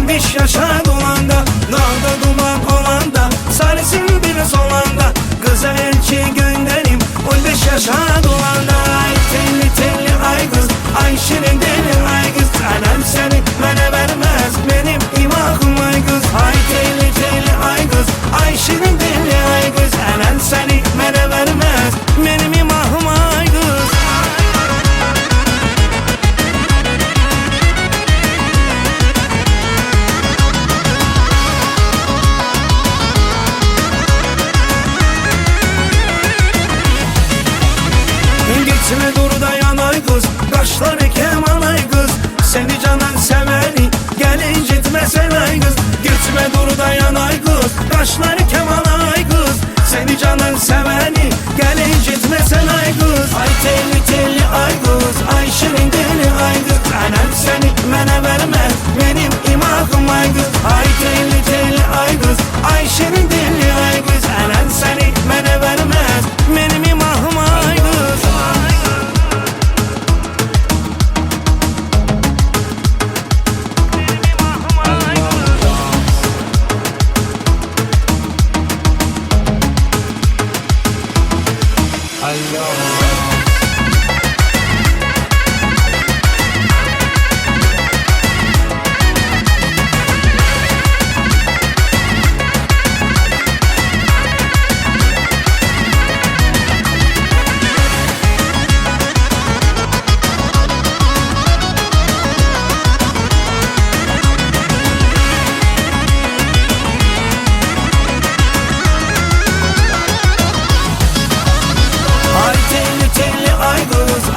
15 yaşa dolanda, dağda duman olanda, sarısın bir solanda, kıza elçi gönderim 15 yaşa dolanda. Ay telli telli ay kız, ay şirin deli ay kız, anam seni bana vermez benim imahım ay kız. Ay telli telli ay kız, ay şirin deli ay kız, anam seni bana vermez benim imahım ay kız. Gitme dur dayan ay kız, kaşları keman ay kız, seni canan seveni gelin gitmesen ay kız. Gitme dur dayan ay kız, kaşları keman ay kız, seni canan seveni gelin gitmesen ay kız. Ay telli telli ay kız, ay şirin deli ay kız, anam seni bana vermez benim imahım ay kız. Ay telli telli ay kız, ay şirin deli ay kız, anam seni bana vermez benim imahım ay kız.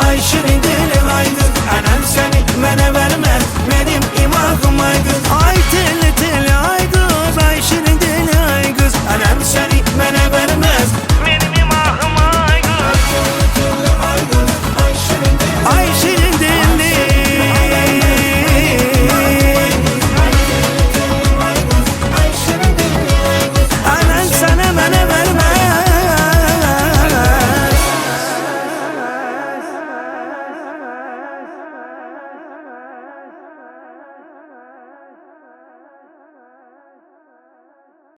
Ay şirin deli ay kız, anam seni bana vermez benim imahım ay kız. Ay telli telli ay kız, ay şirin deli ay kız, anam seni bana vermez benim imahım ay kız. Ay telli telli ay kız, ay şirin deli ay